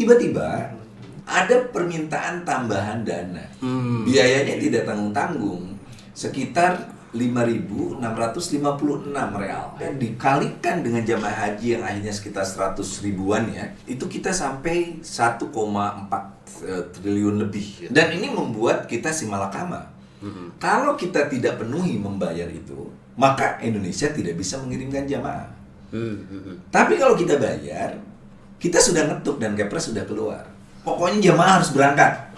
tiba-tiba ada permintaan tambahan dana. Biayanya tidak tanggung-tanggung, sekitar 5.656 real. Dan dikalikan dengan jamaah haji yang akhirnya sekitar 100 ribuan ya, itu kita sampai 1,4 triliun lebih. Dan ini membuat kita simalakama. Kalau kita tidak penuhi membayar itu, maka Indonesia tidak bisa mengirimkan jamaah. Tapi kalau kita bayar, kita sudah ngetuk dan Kepres sudah keluar. Pokoknya jamaah harus berangkat.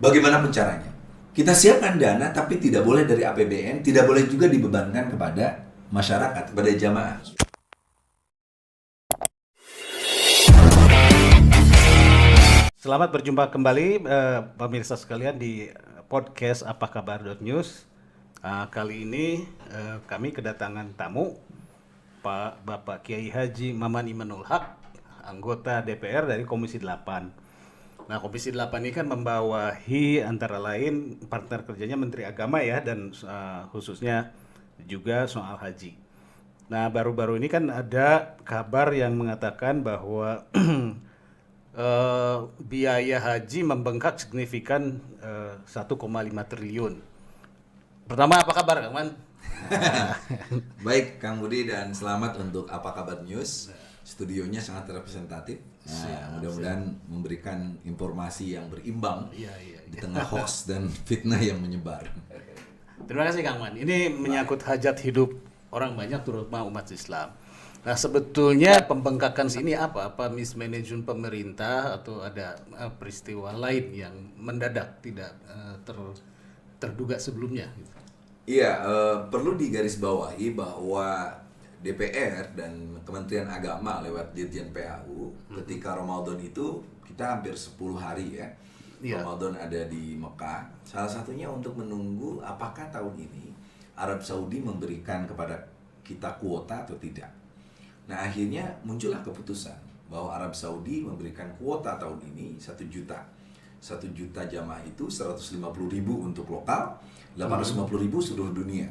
Bagaimana caranya? Kita siapkan dana, tapi tidak boleh dari APBN, tidak boleh juga dibebankan kepada masyarakat, kepada jamaah. Selamat berjumpa kembali pemirsa sekalian di podcast Apa Kabar News. Kali ini kami kedatangan tamu Pak Bapak Kiai Haji Maman Imanul Haq, anggota DPR dari Komisi 8. Nah, Komisi 8 ini kan membawahi antara lain partner kerjanya Menteri Agama ya, dan khususnya juga soal haji. Nah, baru-baru ini kan ada kabar yang mengatakan bahwa biaya haji membengkak signifikan 1,5 triliun. Pertama, apa kabar Kang Man? Baik Kang Budi, dan selamat untuk Apa Kabar News. Studionya sangat representatif. Nah, mudah-mudahan memberikan informasi yang berimbang di tengah hoax dan fitnah yang menyebar. Terima kasih Kang Man. Ini menyangkut hajat hidup orang banyak, terutama umat Islam. Nah, sebetulnya pembengkakan ini apa? Apa mismanagement pemerintah atau ada peristiwa lain yang mendadak tidak terduga sebelumnya? Iya, perlu digarisbawahi bahwa DPR dan Kementerian Agama lewat Dirjen PAU ketika Ramadan itu kita hampir 10 hari ya. Ramadan ada di Mekah. Salah satunya untuk menunggu apakah tahun ini Arab Saudi memberikan kepada kita kuota atau tidak. Nah, akhirnya muncullah keputusan bahwa Arab Saudi memberikan kuota tahun ini 1 juta. 1 juta jamaah itu 150.000 untuk lokal, 850.000 seluruh dunia.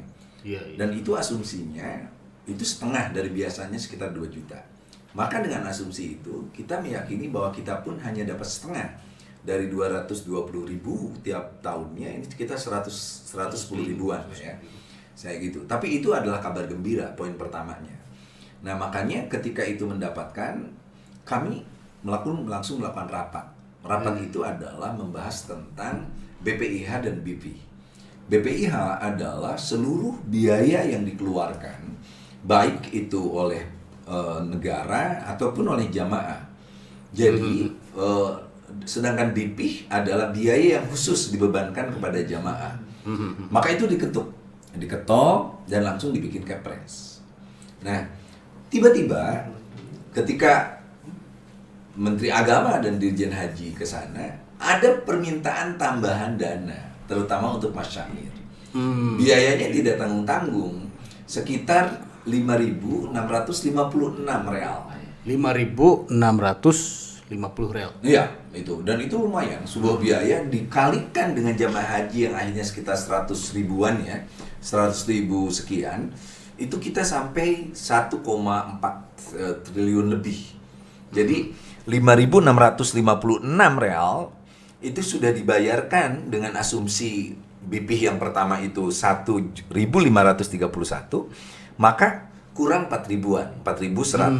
Dan itu asumsinya itu setengah dari biasanya sekitar 2 juta. Maka dengan asumsi itu, kita meyakini bahwa kita pun hanya dapat setengah dari 220.000 tiap tahunnya, ini sekitar 110 ribuan ya. Saya gitu. Tapi itu adalah kabar gembira, poin pertamanya. Nah, makanya ketika itu mendapatkan, kami langsung melakukan rapat. Rapat itu adalah membahas tentang BPIH dan BP. BPIH adalah seluruh biaya yang dikeluarkan, baik itu oleh negara ataupun oleh jamaah. Jadi sedangkan BP adalah biaya yang khusus dibebankan kepada jamaah. Maka itu diketok dan langsung dibikin Kepres. Nah, tiba-tiba ketika Menteri Agama dan Dirjen Haji ke sana, ada permintaan tambahan dana, terutama untuk masyair. Biayanya tidak tanggung-tanggung, sekitar 5.656 real. 5.650 real. Iya, itu. Dan itu lumayan, sebuah biaya dikalikan dengan jamaah haji yang akhirnya sekitar 100 ribuan ya, 100.000 sekian, itu kita sampai 1,4 triliun lebih. Jadi 5.656 real itu sudah dibayarkan dengan asumsi BP yang pertama itu 1.531, maka kurang 4 ribuan, 4.124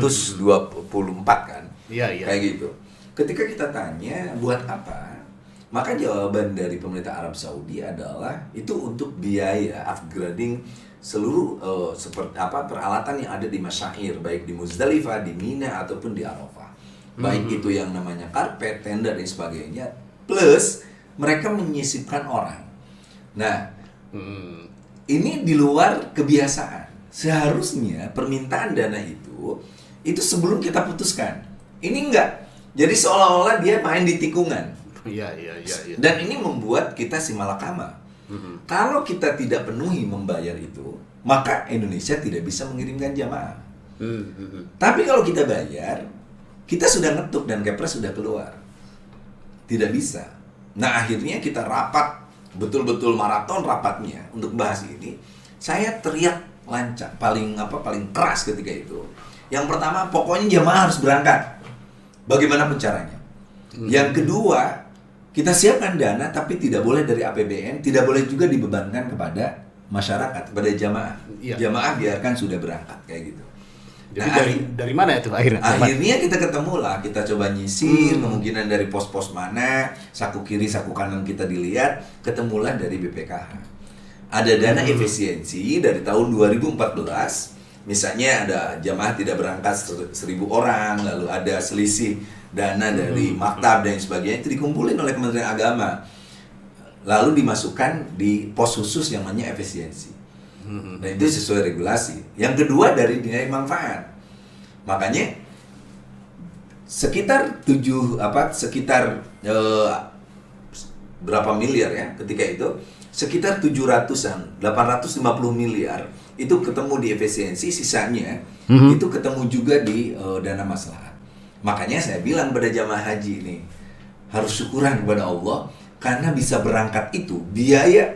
kan? Iya. Kayak gitu. Ketika kita tanya buat apa, maka jawaban dari pemerintah Arab Saudi adalah itu untuk biaya upgrading seluruh peralatan yang ada di masyair, baik di Muzdalifah, di Mina ataupun di Arafah. Baik itu yang namanya karpet, tenda dan sebagainya, plus mereka menyisipkan orang. Nah, ini di luar kebiasaan. Seharusnya permintaan dana itu sebelum kita putuskan. Ini enggak. Jadi seolah-olah dia main di tikungan. Iya. Dan ini membuat kita simalakama. Kalau kita tidak penuhi membayar itu, maka Indonesia tidak bisa mengirimkan jamaah. Tapi kalau kita bayar, kita sudah ngetuk dan Kepres sudah keluar. Tidak bisa. Nah, akhirnya kita rapat, betul-betul maraton rapatnya untuk bahas ini. Saya teriak lancang, paling keras ketika itu. Yang pertama, pokoknya jamaah harus berangkat. Bagaimana caranya? Yang kedua, kita siapkan dana tapi tidak boleh dari APBN, tidak boleh juga dibebankan kepada masyarakat, kepada jamaah. Iya. Jamaah biarkan sudah berangkat kayak gitu. Jadi dari mana itu akhirnya? Akhirnya kita ketemu lah, kita coba nyisir kemungkinan dari pos-pos mana, saku kiri, saku kanan kita dilihat, ketemulah dari BPKH. Ada dana efisiensi dari tahun 2014, misalnya ada jamaah tidak berangkat 1.000 orang, lalu ada selisih dana dari maktab dan sebagainya, itu dikumpulin oleh Kementerian Agama, lalu dimasukkan di pos khusus yang namanya efisiensi. Nah itu sesuai regulasi. Yang kedua dari nilai manfaat. Makanya sekitar berapa miliar ya ketika itu, sekitar 700-an, 850 miliar itu ketemu di efisiensi, sisanya itu ketemu juga di dana maslahat. Makanya saya bilang pada jamaah haji ini harus syukuran kepada Allah karena bisa berangkat itu. Biaya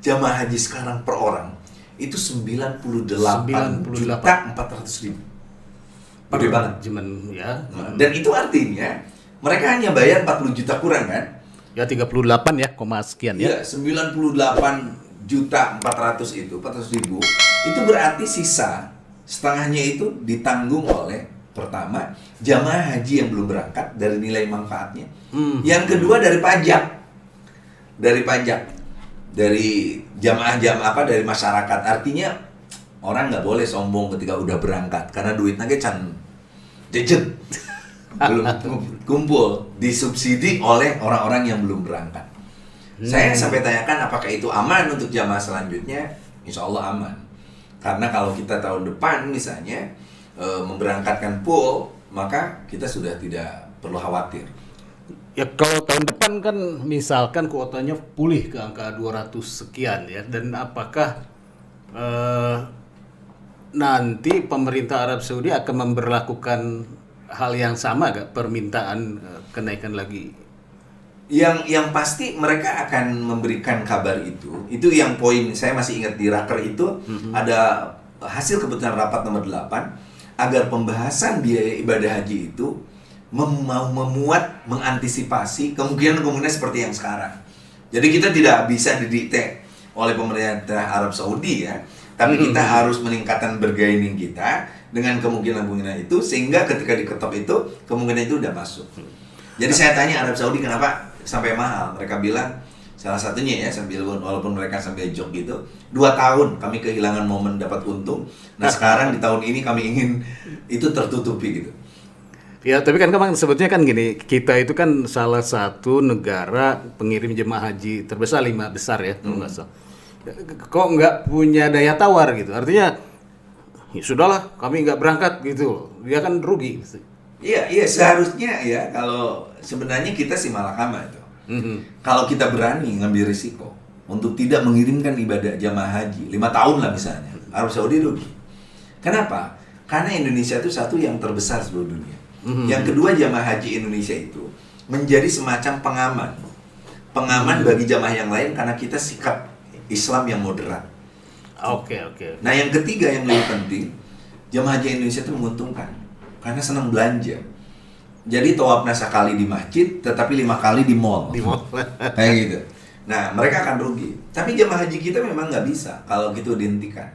jamaah haji sekarang per orang itu 98.400.000. Gede banget. Ya. Dan itu artinya mereka hanya bayar 40 juta kurang kan? Ya 38 ya, koma sekian ya. Iya, 98.400.000 itu, 400.000 itu berarti sisa setengahnya itu ditanggung oleh pertama jamaah haji yang belum berangkat dari nilai manfaatnya. Yang kedua dari pajak. Dari jamaah dari masyarakat. Artinya orang nggak boleh sombong ketika udah berangkat karena duitnya can jejen belum kumpul, disubsidi oleh orang-orang yang belum berangkat. Saya sampai tanyakan apakah itu aman untuk jamaah selanjutnya. Insya Allah aman, karena kalau kita tahun depan misalnya memberangkatkan pool, maka kita sudah tidak perlu khawatir. Ya kalau tahun depan kan misalkan kuotanya pulih ke angka 200 sekian ya, dan apakah nanti pemerintah Arab Saudi akan memberlakukan hal yang sama gak, permintaan kenaikan lagi? Yang pasti mereka akan memberikan kabar itu yang poin saya masih ingat di raker itu ada hasil keputusan rapat nomor 8 agar pembahasan biaya ibadah haji itu memuat mengantisipasi kemungkinan seperti yang sekarang. Jadi kita tidak bisa didikte oleh pemerintah Arab Saudi ya, tapi kita harus meningkatkan bargaining kita dengan kemungkinan itu sehingga ketika diketok itu kemungkinan itu udah masuk. Jadi saya tanya Arab Saudi kenapa sampai mahal? Mereka bilang salah satunya ya, sambil walaupun mereka sambil jok gitu, 2 tahun kami kehilangan momen dapat untung. Nah sekarang di tahun ini kami ingin itu tertutupi gitu. Ya, tapi kan sebetulnya kan gini, kita itu kan salah satu negara pengirim jemaah haji terbesar, 5 besar ya, kalau nggak salah. Kok nggak punya daya tawar gitu? Artinya, ya sudahlah, kami nggak berangkat gitu. Dia kan rugi. Iya seharusnya ya, kalau sebenarnya kita sih malakama itu. Kalau kita berani ngambil risiko untuk tidak mengirimkan ibadah jamaah haji 5 tahun lah misalnya, Arab Saudi rugi. Kenapa? Karena Indonesia itu satu yang terbesar seluruh dunia. Yang kedua, jamaah haji Indonesia itu menjadi semacam pengaman bagi jamaah yang lain karena kita sikap Islam yang moderat. Oke. Nah yang ketiga yang lebih penting, jamaah haji Indonesia itu menguntungkan karena senang belanja. Jadi tawafnya sekali di masjid, tetapi 5 kali di mall. Kayak gitu. Nah mereka akan rugi. Tapi jamaah haji kita memang nggak bisa kalau gitu dihentikan.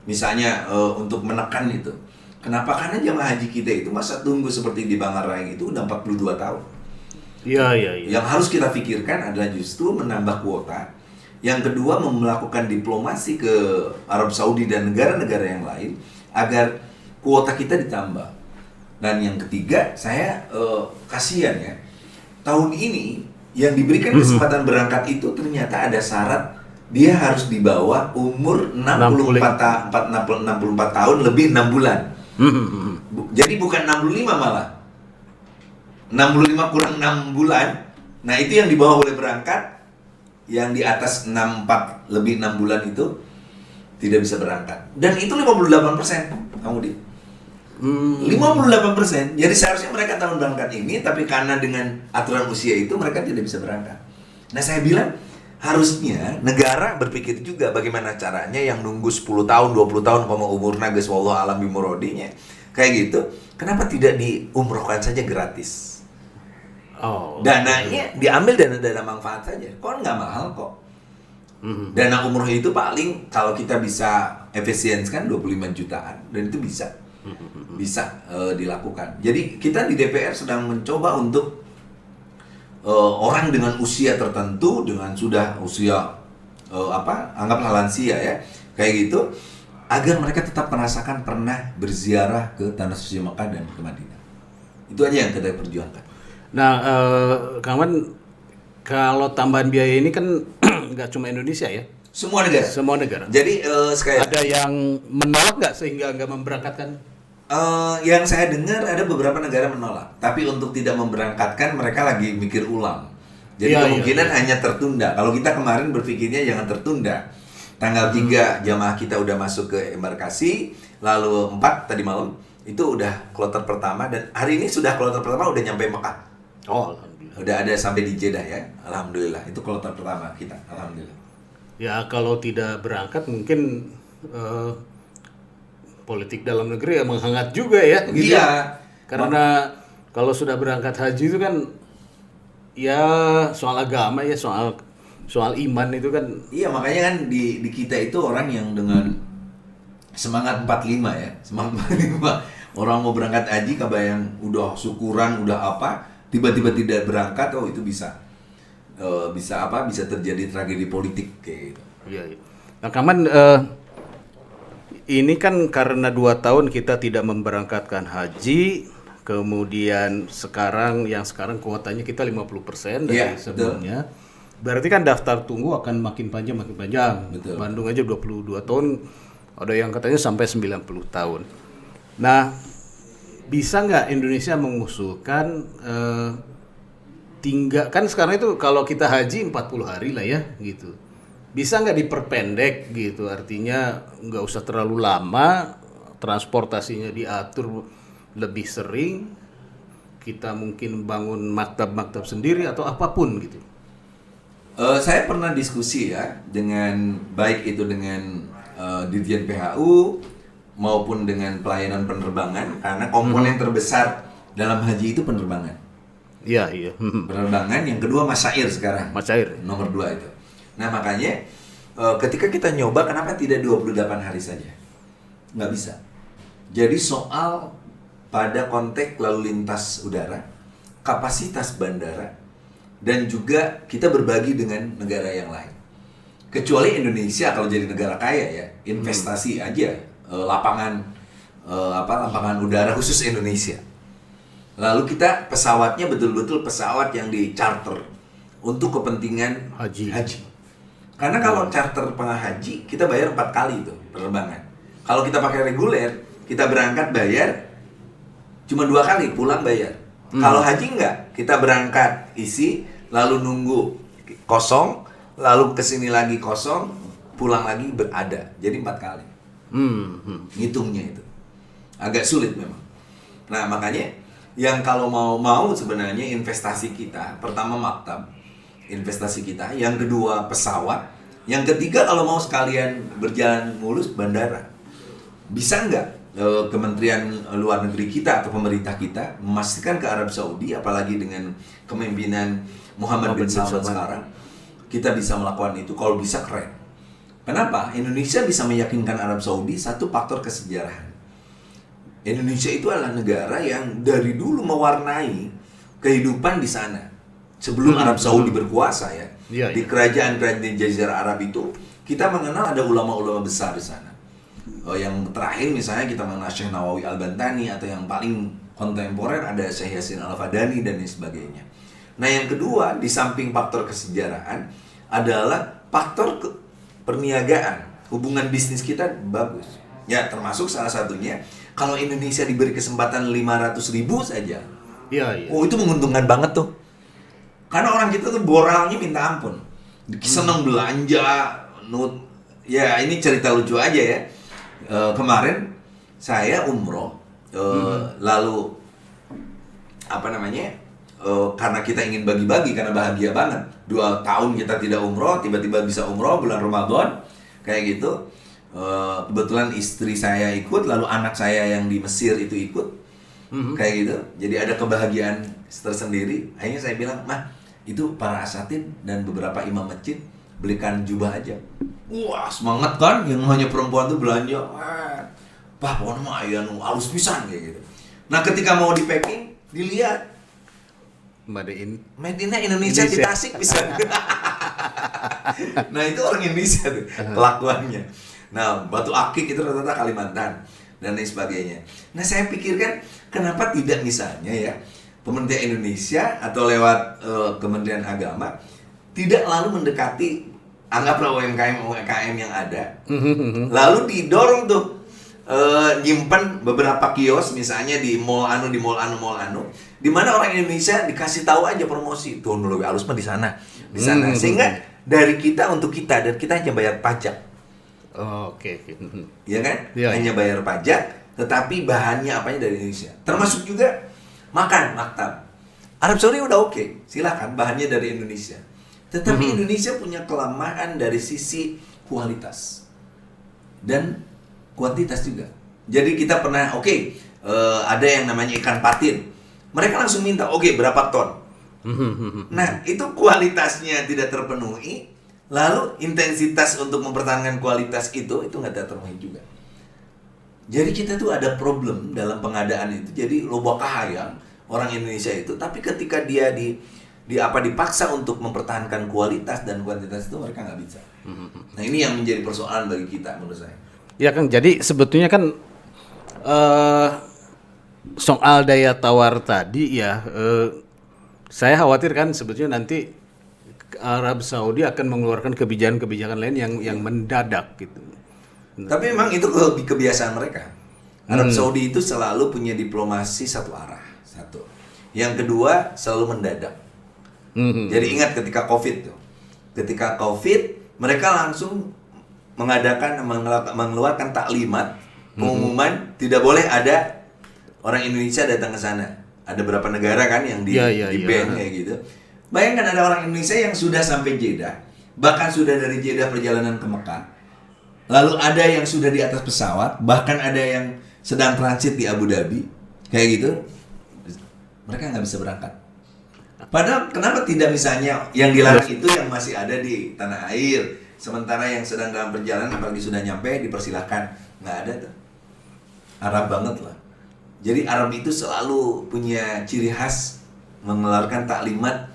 Misalnya untuk menekan itu. Kenapa? Karena jamaah haji kita itu masa tunggu seperti di Bangarang itu udah 42 tahun. Iya. Yang harus kita pikirkan adalah justru menambah kuota. Yang kedua, melakukan diplomasi ke Arab Saudi dan negara-negara yang lain agar kuota kita ditambah. Dan yang ketiga, saya kasihan ya. Tahun ini yang diberikan kesempatan berangkat itu ternyata ada syarat dia harus di bawah umur 64 tahun lebih 6 bulan. Jadi bukan 65 malah 65 kurang 6 bulan. Nah itu yang di bawah boleh berangkat, yang di atas 64 lebih 6 bulan itu tidak bisa berangkat. Dan itu 58% kamu di 58%. Jadi seharusnya mereka tahun berangkat ini, tapi karena dengan aturan usia itu mereka tidak bisa berangkat. Nah saya bilang harusnya negara berpikir juga bagaimana caranya yang nunggu 10 tahun, 20 tahun umur nages wallahu alam bimurodinya kayak gitu. Kenapa tidak diumrohkan saja gratis? Oh. Dananya diambil dana manfaat saja. Kok nggak mahal kok. Dana umroh itu paling kalau kita bisa efisiensikan 25 jutaan dan itu bisa dilakukan. Jadi kita di DPR sedang mencoba untuk orang dengan usia tertentu, dengan sudah usia anggaplah lansia ya, kayak gitu, agar mereka tetap merasakan pernah berziarah ke Tanah Suci Mekah dan ke Madinah. Itu aja yang kita perjuangkan. Nah, Kang Wan, kalau tambahan biaya ini kan nggak cuma Indonesia ya? Semua negara. Semua negara. Jadi sekali ada yang menolak nggak sehingga nggak memberangkatkan? Yang saya dengar ada beberapa negara menolak, tapi untuk tidak memberangkatkan mereka lagi mikir ulang. Jadi kemungkinan hanya tertunda. Kalau kita kemarin berpikirnya jangan tertunda. Tanggal 3 jamaah kita udah masuk ke embarkasi, lalu 4 tadi malam itu udah kloter pertama dan hari ini sudah kloter pertama udah nyampe Mekah. Oh, alhamdulillah. Udah ada sampai di Jeddah ya. Alhamdulillah. Itu kloter pertama kita. Alhamdulillah. Ya kalau tidak berangkat mungkin politik dalam negeri ya menghangat juga ya. Gitu. Iya. Karena kalau sudah berangkat haji itu kan ya soal agama ya, soal iman itu kan. Iya, makanya kan di kita itu orang yang dengan semangat 45 ya. Semangat 45. Orang mau berangkat haji kebayang udah syukuran, udah apa, tiba-tiba tidak berangkat, oh itu bisa terjadi tragedi politik kayak gitu. Iya. Nah, Kaman, ini kan karena 2 tahun kita tidak memberangkatkan haji, kemudian sekarang kuotanya kita 50% dari sebelumnya. Betul. Berarti kan daftar tunggu akan makin panjang. Betul. Bandung aja 22 tahun, ada yang katanya sampai 90 tahun. Nah, bisa nggak Indonesia mengusulkan kan sekarang itu kalau kita haji 40 hari lah ya gitu. Bisa nggak diperpendek gitu, artinya nggak usah terlalu lama, transportasinya diatur lebih sering, kita mungkin bangun maktab-maktab sendiri atau apapun gitu. Saya pernah diskusi ya dengan baik itu dengan Dirjen PHU maupun dengan pelayanan penerbangan, karena komponen terbesar dalam haji itu penerbangan. Iya. Penerbangan, yang kedua masyair sekarang. Masyair. Nomor 2 itu. Nah makanya ketika kita nyoba, kenapa tidak 28 hari saja? Nggak bisa. Jadi soal pada konteks lalu lintas udara, kapasitas bandara, dan juga kita berbagi dengan negara yang lain. Kecuali Indonesia kalau jadi negara kaya ya, investasi aja lapangan udara khusus Indonesia. Lalu kita pesawatnya betul-betul pesawat yang di charter untuk kepentingan haji. Karena kalau charter haji kita bayar 4 kali itu penerbangan. Kalau kita pakai reguler, kita berangkat bayar cuma 2 kali, pulang bayar. Kalau haji enggak, kita berangkat isi, lalu nunggu kosong, lalu kesini lagi kosong, pulang lagi berada. Jadi 4 kali. Ngitungnya itu agak sulit memang. Nah makanya yang kalau mau sebenarnya investasi kita, pertama maktab investasi kita, yang kedua pesawat, yang ketiga kalau mau sekalian berjalan mulus bandara. Bisa nggak Kementerian Luar Negeri kita atau pemerintah kita memastikan ke Arab Saudi, apalagi dengan kepemimpinan Muhammad bin Salman sekarang, kita bisa melakukan itu. Kalau bisa keren. Kenapa? Indonesia bisa meyakinkan Arab Saudi, satu faktor kesejarahan. Indonesia itu adalah negara yang dari dulu mewarnai kehidupan di sana. Sebelum Arab Saudi berkuasa ya. Di kerajaan-kerajaan di Jazirah Arab itu, kita mengenal ada ulama-ulama besar di sana. Yang terakhir misalnya kita mengenal Syekh Nawawi Al-Bantani, atau yang paling kontemporer ada Syekh Yasin Al-Fadani dan lain sebagainya. Nah yang kedua, di samping faktor kesejarahan adalah faktor perniagaan. Hubungan bisnis kita bagus. Ya termasuk salah satunya kalau Indonesia diberi kesempatan 500.000 saja. Oh itu menguntungkan banget tuh. Karena orang kita tuh boralnya minta ampun. Seneng belanja, ya ini cerita lucu aja ya. Kemarin saya umroh, lalu karena kita ingin bagi-bagi, karena bahagia banget 2 tahun kita tidak umroh, tiba-tiba bisa umroh bulan Ramadan kayak gitu. Kebetulan istri saya ikut, lalu anak saya yang di Mesir itu ikut, kayak gitu. Jadi ada kebahagiaan tersendiri. Akhirnya saya bilang, "Mah, itu para asatid dan beberapa imam masjid belikan jubah aja." Wah, semangat kan yang hanya perempuan tuh belanja. Wah, Pak, pokoknya mah aya nu alus pisan kayak gitu. Nah, ketika mau di packing, dilihat made in Indonesia di Tasik bisa. Nah, itu orang Indonesia tuh kelakuannya. Nah, batu akik itu rata-rata Kalimantan dan lain sebagainya. Nah, saya pikirkan kenapa tidak misalnya ya pemerintah Indonesia atau lewat Kementerian Agama tidak lalu mendekati, anggaplah UMKM yang ada, lalu didorong tuh nyimpen beberapa kios misalnya di mall anu, di mana orang Indonesia dikasih tahu aja promosi tuh lebih halus mah di sana, sehingga dari kita untuk kita dan kita hanya bayar pajak. Oke. Ya kan? Ya, hanya bayar pajak, tetapi bahannya apanya dari Indonesia. Termasuk juga makan maktab. Arab Saudi udah oke, silakan bahannya dari Indonesia. Tetapi Indonesia punya kelemahan dari sisi kualitas dan kuantitas juga. Jadi kita pernah ada yang namanya ikan patin. Mereka langsung minta, berapa ton? Nah, itu kualitasnya tidak terpenuhi. Lalu intensitas untuk mempertahankan kualitas itu nggak terpenuhi juga. Jadi kita tuh ada problem dalam pengadaan itu. Jadi loba kahayang orang Indonesia itu, tapi ketika dia dipaksa untuk mempertahankan kualitas dan kuantitas itu mereka nggak bisa. Nah, ini yang menjadi persoalan bagi kita menurut saya. Ya Kang, jadi sebetulnya kan soal daya tawar tadi ya, saya khawatir kan sebetulnya nanti Arab Saudi akan mengeluarkan kebijakan-kebijakan lain yang mendadak gitu. Tapi memang itu kebiasaan mereka. Arab Saudi itu selalu punya diplomasi satu arah, satu. Yang kedua selalu mendadak. Jadi ingat ketika COVID tuh. Ketika COVID, mereka langsung mengeluarkan taklimat, pengumuman tidak boleh ada orang Indonesia datang ke sana. Ada beberapa negara kan yang di ban kayak gitu. Bayangkan ada orang Indonesia yang sudah sampai Jeddah, bahkan sudah dari Jeddah perjalanan ke Mekah. Lalu ada yang sudah di atas pesawat, bahkan ada yang sedang transit di Abu Dhabi, kayak gitu. Mereka nggak bisa berangkat. Padahal kenapa tidak misalnya yang dilarang itu yang masih ada di tanah air, sementara yang sedang dalam perjalanan apalagi sudah nyampe dipersilahkan. Nggak ada tuh. Arab banget lah. Jadi Arab itu selalu punya ciri khas mengeluarkan taklimat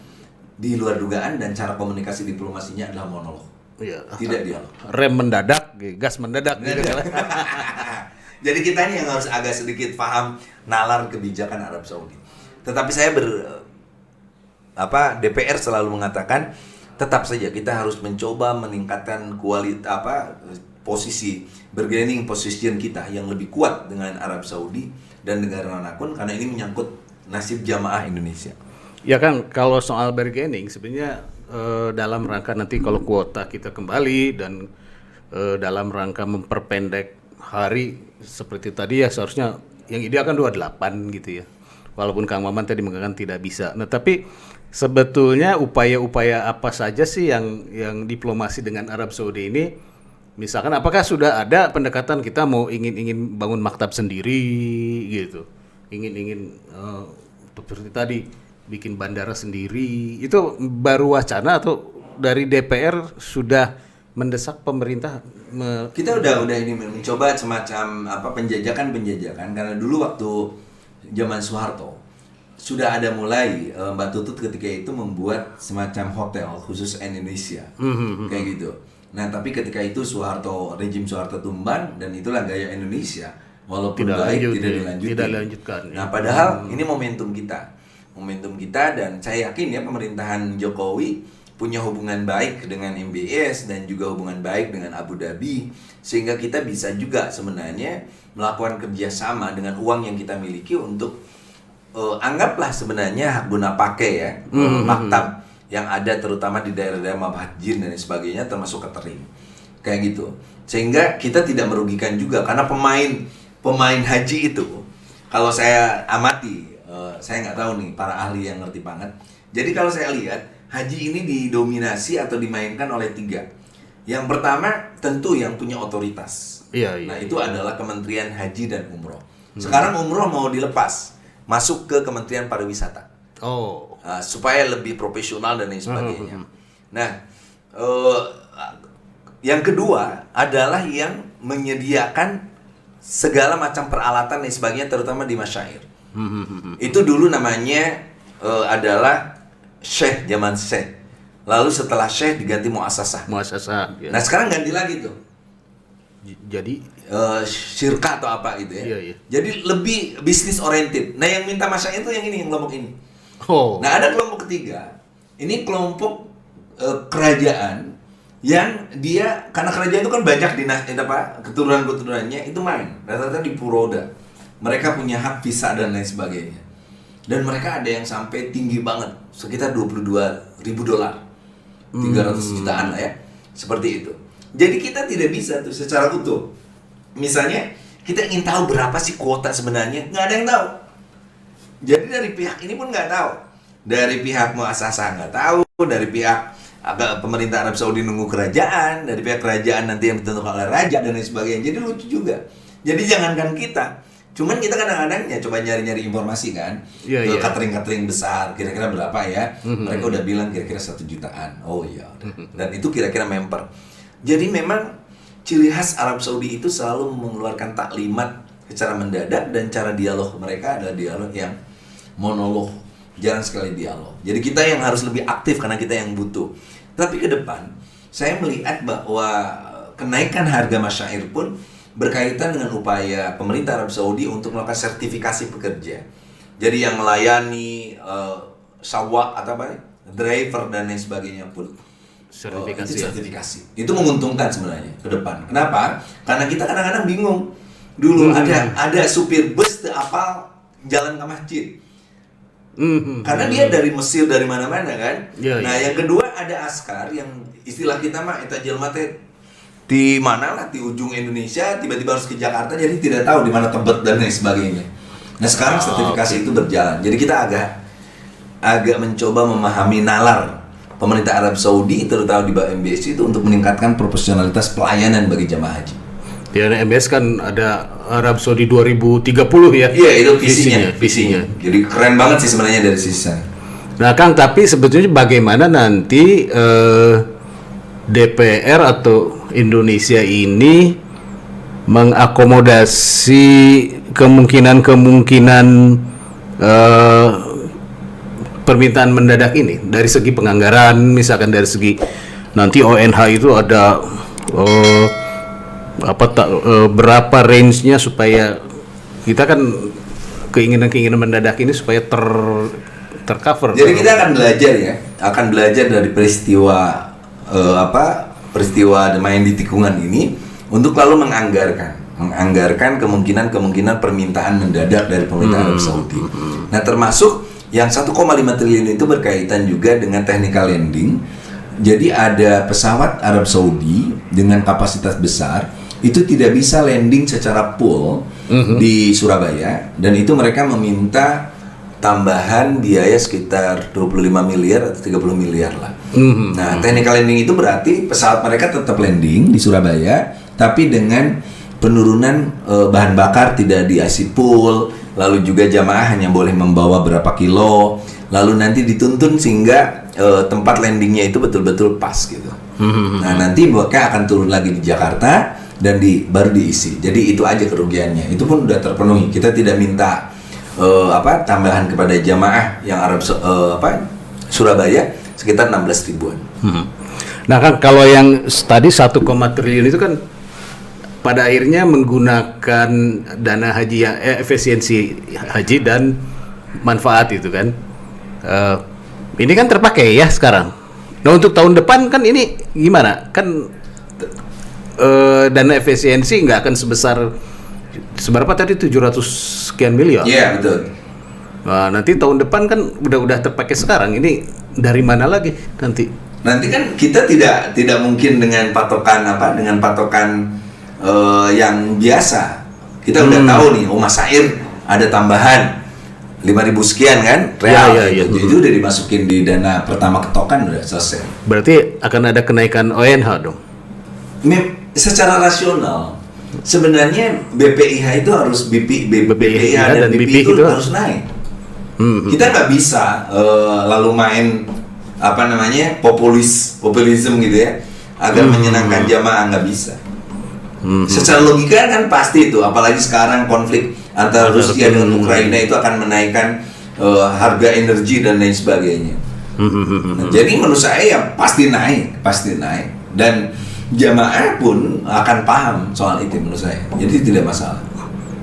di luar dugaan dan cara komunikasi diplomasinya adalah monolog. Iya. Tidak dialog. Rem mendadak, gas mendadak gitu kan. Jadi kita ini yang harus agak sedikit paham nalar kebijakan Arab Saudi. Tetapi saya DPR selalu mengatakan tetap saja kita harus mencoba meningkatkan posisi bargaining position kita yang lebih kuat dengan Arab Saudi dan negara manapun karena ini menyangkut nasib jamaah Indonesia. Ya kan, kalau soal bargaining sebenarnya dalam rangka nanti kalau kuota kita kembali dan dalam rangka memperpendek hari seperti tadi ya seharusnya yang ideal kan 28 gitu ya. Walaupun Kang Maman tadi mengatakan tidak bisa. Nah, tapi sebetulnya upaya-upaya apa saja sih yang diplomasi dengan Arab Saudi ini? Misalkan apakah sudah ada pendekatan kita mau ingin bangun maktab sendiri gitu. Ingin seperti tadi bikin bandara sendiri. Itu baru wacana atau dari DPR sudah mendesak pemerintah? Kita udah ini mencoba semacam penjajakan karena dulu waktu zaman Soeharto sudah ada mulai Mbak Tutut ketika itu membuat semacam hotel khusus Indonesia kayak gitu. Nah, tapi ketika itu rejim Soeharto tumbang dan itulah gaya Indonesia walaupun tidak dilanjutkan. Nah, padahal ini momentum kita dan saya yakin ya pemerintahan Jokowi punya hubungan baik dengan MBS dan juga hubungan baik dengan Abu Dhabi sehingga kita bisa juga sebenarnya melakukan kerjasama dengan uang yang kita miliki untuk anggaplah sebenarnya hak guna pakai ya maktab yang ada terutama di daerah-daerah Mabhat Jin dan sebagainya termasuk catering kayak gitu sehingga kita tidak merugikan juga karena pemain haji itu kalau saya amati saya nggak tahu nih para ahli yang ngerti banget jadi kalau saya lihat haji ini didominasi atau dimainkan oleh 3. Yang pertama tentu yang punya otoritas. Nah itu adalah Kementerian Haji dan Umroh. Sekarang Umroh mau dilepas masuk ke Kementerian Pariwisata. Oh. Supaya lebih profesional dan lain sebagainya. Nah, yang kedua adalah yang menyediakan segala macam peralatan dan sebagainya, terutama di masyair. Itu dulu namanya adalah syekh, zaman syekh. Lalu setelah syekh diganti muassasah. Ya. Nah sekarang ganti lagi tuh. Jadi Syirka atau apa gitu ya. Iya. Jadi lebih bisnis oriented. Nah yang minta masyair itu yang ini, yang kelompok ini. Oh. Nah ada kelompok ketiga. Ini kelompok kerajaan yang dia, karena kerajaan itu kan banyak keturunan-keturunannya itu main rata-rata di Puroda. Mereka punya hak visa dan lain sebagainya. Dan mereka ada yang sampai tinggi banget, sekitar $22.000, 300 jutaan lah ya, seperti itu. Jadi kita tidak bisa tuh secara utuh. Misalnya kita ingin tahu berapa sih kuota sebenarnya, nggak ada yang tahu. Jadi dari pihak ini pun nggak tahu, dari pihak muassasah nggak tahu, dari pihak pemerintah Arab Saudi nunggu kerajaan, dari pihak kerajaan nanti yang ditentukan oleh raja dan lain sebagainya. Jadi lucu juga. Jadi jangankan kita, cuman kita kadang-kadang ya coba nyari-nyari informasi kan, ke catering-catering besar, kira-kira berapa ya? Mereka udah bilang kira-kira 1 jutaan. Oh iya. Dan itu kira-kira member. Jadi memang ciri khas Arab Saudi itu selalu mengeluarkan taklimat secara mendadak, dan cara dialog mereka adalah dialog yang monolog, jarang sekali dialog. Jadi kita yang harus lebih aktif karena kita yang butuh. Tapi ke depan saya melihat bahwa kenaikan harga masyair pun berkaitan dengan upaya pemerintah Arab Saudi untuk melakukan sertifikasi pekerja. Jadi yang melayani sawak atau apa, driver dan lain sebagainya pun sertifikasi. Itu menguntungkan sebenarnya ke depan. Kenapa? Karena kita kadang-kadang bingung. Dulu ada supir bus apa jalan ke masjid. Karena dia dari Mesir, dari mana-mana kan. Nah yang kedua ada askar yang istilah kita mah eta jelema teh di mana lah, di ujung Indonesia, tiba-tiba harus ke Jakarta, jadi tidak tahu di mana Tebet dan lain sebagainya. Nah sekarang sertifikasi itu berjalan. Jadi kita agak mencoba memahami nalar pemerintah Arab Saudi, terutama di bawah MBS itu, untuk meningkatkan profesionalitas pelayanan bagi jamaah haji. Di MBS kan ada Arab Saudi 2030 ya. Iya, itu visinya. Jadi keren banget sih sebenarnya dari sisi sana. Nah, Kang, tapi sebetulnya bagaimana nanti DPR atau Indonesia ini mengakomodasi kemungkinan permintaan mendadak ini dari segi penganggaran, misalkan dari segi nanti ONH itu ada berapa range-nya supaya kita kan keinginan mendadak ini supaya tercover. Jadi kita akan belajar dari peristiwa main di tikungan ini untuk lalu menganggarkan kemungkinan permintaan mendadak dari pemerintah Arab Saudi. Nah, termasuk yang 1,5 triliun itu berkaitan juga dengan technical landing. Jadi ada pesawat Arab Saudi dengan kapasitas besar itu tidak bisa landing secara full di Surabaya, dan itu mereka meminta tambahan biaya sekitar 25 miliar atau 30 miliar lah. Nah, technical landing itu berarti pesawat mereka tetap landing di Surabaya, tapi dengan penurunan bahan bakar tidak diisi full, lalu juga jamaah hanya boleh membawa berapa kilo, lalu nanti dituntun sehingga tempat landingnya itu betul-betul pas gitu. Nah, nanti mereka akan turun lagi di Jakarta dan baru diisi. Jadi itu aja kerugiannya. Itu pun udah terpenuhi. Kita tidak minta tambahan kepada jamaah yang Surabaya sekitar 16 ribuan. Nah kan kalau yang tadi 1, triliun itu kan pada akhirnya menggunakan dana haji yang efisiensi haji dan manfaat itu kan. Ini kan terpakai ya sekarang. Nah untuk tahun depan kan ini gimana? Kan dana efisiensi nggak akan seberapa tadi 700 sekian miliar. Iya, betul. Nah, nanti tahun depan kan udah terpakai sekarang. Ini dari mana lagi nanti? Nanti kan kita tidak mungkin dengan patokan yang biasa. Kita udah tahu nih, masyair ada tambahan 5.000 sekian kan real. Ya. Itu udah dimasukin di dana pertama ketokan, udah selesai. Berarti akan ada kenaikan ONH dong? Secara rasional sebenarnya BPIH itu harus BPIH dan BP itu harus naik. Kita nggak bisa lalu main apa namanya populisme gitu ya agar menyenangkan jamaah, nggak bisa. Secara logika kan pasti itu, apalagi sekarang konflik antara Rusia dengan Ukraina itu akan menaikkan harga energi dan lain sebagainya. Nah, jadi menurut saya ya pasti naik dan jamaah pun akan paham soal itu menurut saya. Jadi tidak masalah.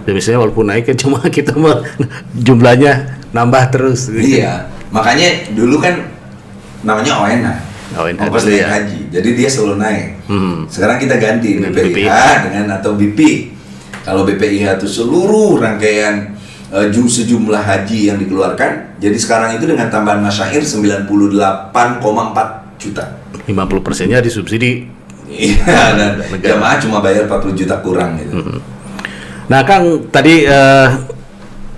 Ya, misalnya walaupun naik kan cuma kita jumlahnya nambah terus. Iya, makanya dulu kan namanya ONH. Ongkos naik haji. Jadi dia selalu naik. Sekarang kita ganti BPIH dengan atau BP. Kalau BPIH itu seluruh rangkaian sejumlah haji yang dikeluarkan. Jadi sekarang itu dengan tambahan masyair 98,4 juta. 50%-nya disubsidi. Iya, dan jamaah cuma bayar 40 juta kurang gitu. Nah, Kang, tadi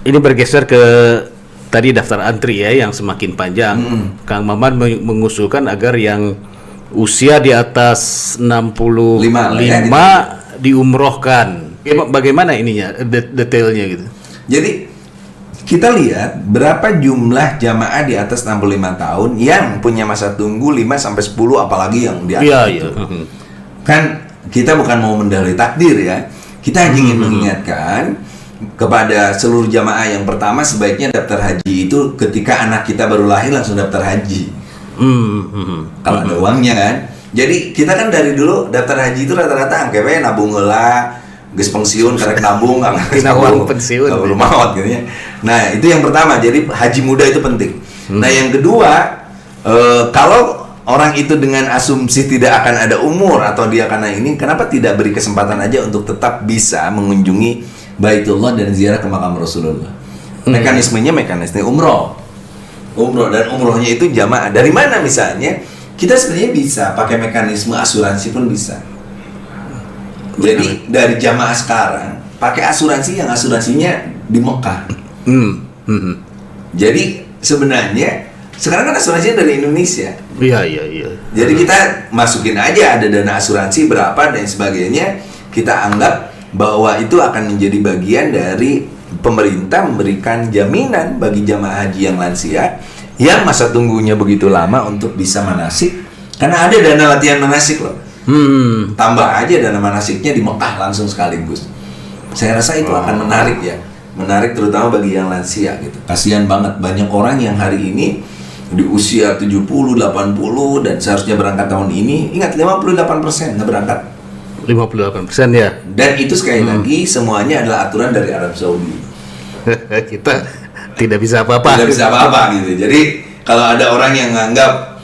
ini bergeser ke tadi daftar antri ya yang semakin panjang. Kang Maman mengusulkan agar yang usia di atas 65 diumrohkan. Bagaimana ininya detailnya gitu? Jadi kita lihat berapa jumlah jamaah di atas 65 tahun yang punya masa tunggu 5 sampai 10 apalagi yang di atas itu. Kan kita bukan mau mendalai takdir ya. Kita hanya ingin mengingatkan kepada seluruh jamaah yang pertama sebaiknya daftar haji itu ketika anak kita baru lahir langsung daftar haji. Kalau ada uangnya kan. Jadi kita kan dari dulu daftar haji itu rata-rata angkewe nabung heula, geus pensiun karek nabung tina uang pensiun baru maot gitu ya. Nah, itu yang pertama. Jadi haji muda itu penting. Nah, yang kedua, kalau orang itu dengan asumsi tidak akan ada umur atau dia karena ini, kenapa tidak beri kesempatan aja untuk tetap bisa mengunjungi Baitullah dan ziarah ke makam Rasulullah. Mekanisme umroh dan umrohnya itu jamaah. Dari mana misalnya? Kita sebenarnya bisa pakai mekanisme asuransi pun bisa. Jadi dari jamaah sekarang pakai asuransi yang asuransinya di Mekah. Jadi sebenarnya sekarang kan asuransinya dari Indonesia. Iya. Jadi kita masukin aja ada dana asuransi berapa dan sebagainya. Kita anggap bahwa itu akan menjadi bagian dari pemerintah memberikan jaminan bagi jamaah haji yang lansia yang masa tunggunya begitu lama untuk bisa manasik. Karena ada dana latihan manasik loh. Tambah aja dana manasiknya di Mekah langsung sekaligus. Saya rasa itu akan menarik ya. Menarik terutama bagi yang lansia gitu. Kasihan banget banyak orang yang hari ini di usia 70, 80 dan seharusnya berangkat tahun ini, ingat 58% nggak berangkat. 58% ya. Dan itu sekali lagi semuanya adalah aturan dari Arab Saudi. Kita tidak bisa apa-apa. Tidak bisa apa-apa gitu. Jadi kalau ada orang yang menganggap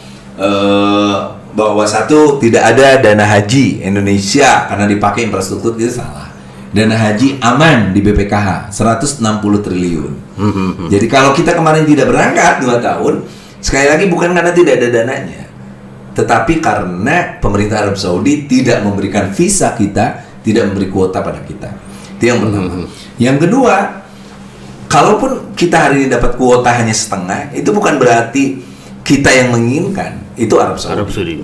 bahwa satu tidak ada dana haji Indonesia karena dipakai infrastruktur, itu salah. Dana haji aman di BPKH 160 triliun. Jadi kalau kita kemarin tidak berangkat 2 tahun, sekali lagi bukan karena tidak ada dananya, tetapi karena pemerintah Arab Saudi tidak memberikan visa kita, tidak memberi kuota pada kita. Itu yang pertama. Yang kedua, kalaupun kita hari ini dapat kuota hanya setengah, itu bukan berarti kita yang menginginkan. Itu Arab Saudi.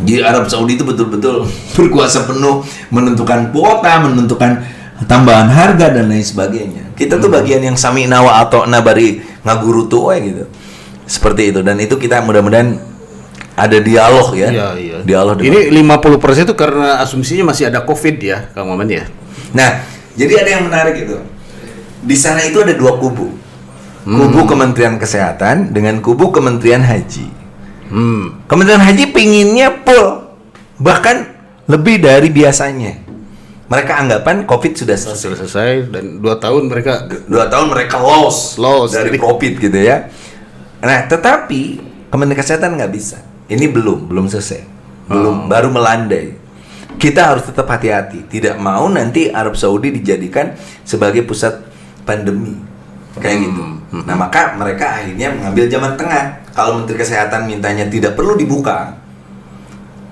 Jadi Arab Saudi itu betul-betul berkuasa penuh menentukan kuota, menentukan tambahan harga dan lain sebagainya. Kita tuh bagian yang sami'na wa ata'na bari ngaguru tuh gitu. Seperti itu, dan itu kita mudah-mudahan ada dialog ya. Iya. Dialog. Ini 50% itu karena asumsinya masih ada Covid ya, Kang Maman ya. Nah, jadi ada yang menarik itu. Di sana itu ada 2 kubu. Kubu Kementerian Kesehatan dengan kubu Kementerian Haji. Kementerian Haji pinginnya full, bahkan lebih dari biasanya. Mereka anggapan Covid sudah selesai dan 2 tahun mereka loss dari Covid gitu ya. Nah, tetapi Kementerian Kesehatan nggak bisa. Ini belum selesai, baru melandai. Kita harus tetap hati-hati. Tidak mau nanti Arab Saudi dijadikan sebagai pusat pandemi kayak gitu. Nah, maka mereka akhirnya mengambil jalan tengah. Kalau Menteri Kesehatan mintanya tidak perlu dibuka,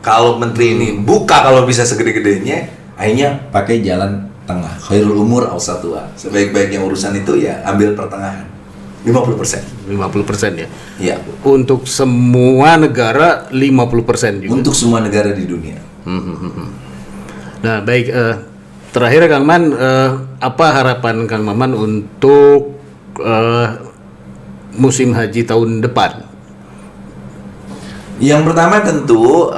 kalau Menteri ini buka kalau bisa segede-gedenya, akhirnya pakai jalan tengah. Khairul umur awsatuha. Sebaik-baiknya urusan itu ya ambil pertengahan. 50% ya? Iya. Untuk semua negara 50% juga? Untuk semua negara di dunia. Nah, baik. Terakhir Kang Man, apa harapan Kang Maman untuk musim haji tahun depan? Yang pertama tentu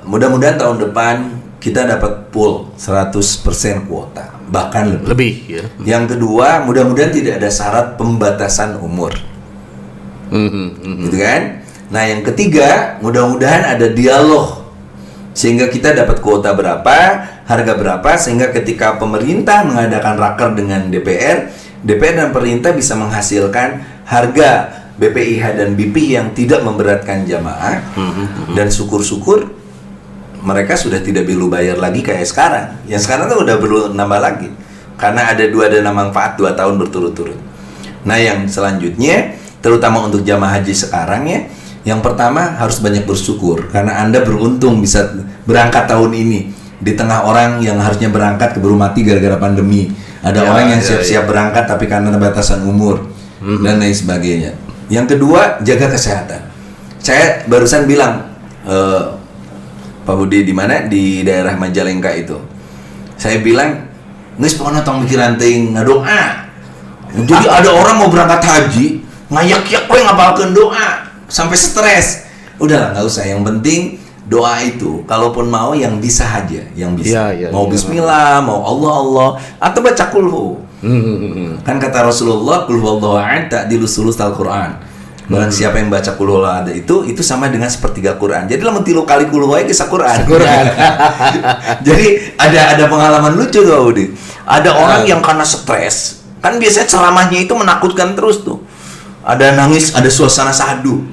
mudah-mudahan tahun depan kita dapat full 100% kuota, bahkan lebih. Ya. Yang kedua, mudah-mudahan tidak ada syarat pembatasan umur. Gitu kan? Nah, yang ketiga, mudah-mudahan ada dialog sehingga kita dapat kuota berapa, harga berapa, sehingga ketika pemerintah mengadakan raker dengan DPR dan pemerintah bisa menghasilkan harga BPIH dan BPIH yang tidak memberatkan jamaah. Dan syukur-syukur mereka sudah tidak perlu bayar lagi kayak sekarang. Yang sekarang tuh udah perlu nambah lagi karena ada dana manfaat 2 tahun berturut-turut. Nah, yang selanjutnya terutama untuk jamaah haji sekarang ya, yang pertama harus banyak bersyukur karena Anda beruntung bisa berangkat tahun ini di tengah orang yang harusnya berangkat keburu mati gara-gara pandemi. Ada orang yang siap-siap berangkat tapi karena batasan umur dan lain sebagainya. Yang kedua, jaga kesehatan. Saya barusan bilang Pak Budi di mana di daerah Majalengka itu. Saya bilang, "Geus pokona tong mikiran teuing ngadoa." Jadi ada orang mau berangkat haji, ngayak-yak we ngapalkeun doa sampai stres. Udahlah, enggak usah. Yang penting doa itu kalaupun mau yang bisa aja, yang bisa. Mau bismillah, mau Allah atau baca kulhu. Kan kata Rasulullah, "Qul huwallahu ahad ta'dilu sulusul Qur'an." Barang siapa yang baca qul huwallahu ahad itu sama dengan sepertiga Quran. Jadi lamun 3 kali qul huwallahu kisah Quran. Jadi ada pengalaman lucu tuh, Budi. Ada orang yang karena stres, kan biasanya ceramahnya itu menakutkan terus tuh. Ada nangis, ada suasana sahdu.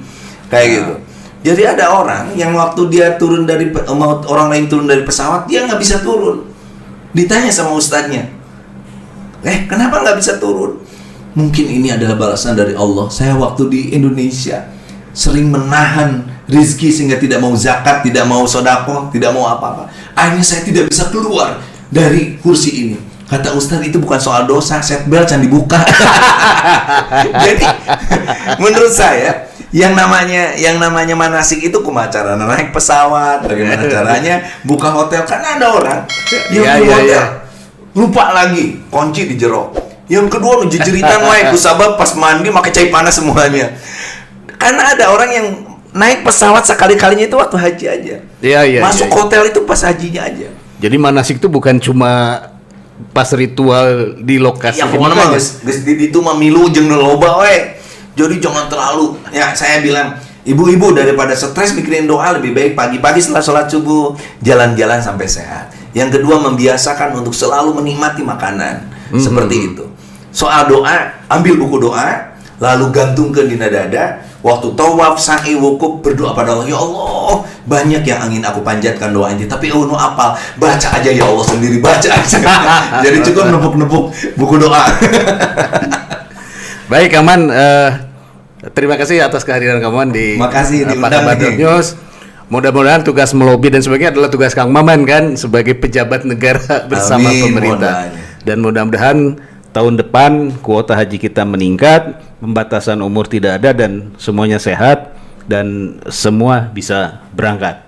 Kayak gitu. Jadi ada orang yang waktu dia turun dari orang lain turun dari pesawat, dia nggak bisa turun. Ditanya sama ustadznya, kenapa nggak bisa turun? Mungkin ini adalah balasan dari Allah. Saya waktu di Indonesia sering menahan rizki sehingga tidak mau zakat, tidak mau sedekah, tidak mau apa-apa. Akhirnya saya tidak bisa keluar dari kursi ini. Kata Ustadz, itu bukan soal dosa, seatbelt jangan dibuka. Jadi menurut saya yang namanya manasik itu kumaha caranya naik pesawat, bagaimana caranya buka hotel. Karena ada orang yang di hotel lupa lagi kunci di jero. Yang kedua ngejejeritan wae kusabab pas mandi pakai cai panas semuanya. Karena ada orang yang naik pesawat sekali-kalinya itu waktu haji aja. Masuk hotel itu pas hajinya aja. Jadi manasik itu bukan cuma pas ritual di lokasi. Ya pokoknya mah geus di itu mah milu jeung loba we. Jadi jangan terlalu. Ya saya bilang, ibu-ibu daripada stres mikirin doa lebih baik pagi-pagi setelah sholat subuh jalan-jalan sampai sehat. Yang kedua, membiasakan untuk selalu menikmati makanan. Seperti itu. Soal doa, ambil buku doa, lalu gantungkan di dada. Waktu tawaf, sa'i, wukuf, berdoa pada Allah. Ya Allah, banyak yang ingin aku panjatkan doa ini, tapi nu apal, baca aja ya Allah sendiri, baca aja. Jadi cukup nepuk-nepuk buku doa. Baik, Kaman, terima kasih atas kehadiran Kaman di Apa Kabar News. Mudah-mudahan tugas melobi dan sebagainya adalah tugas Kang Maman kan sebagai pejabat negara bersama pemerintah. Dan mudah-mudahan tahun depan kuota haji kita meningkat, pembatasan umur tidak ada dan semuanya sehat dan semua bisa berangkat.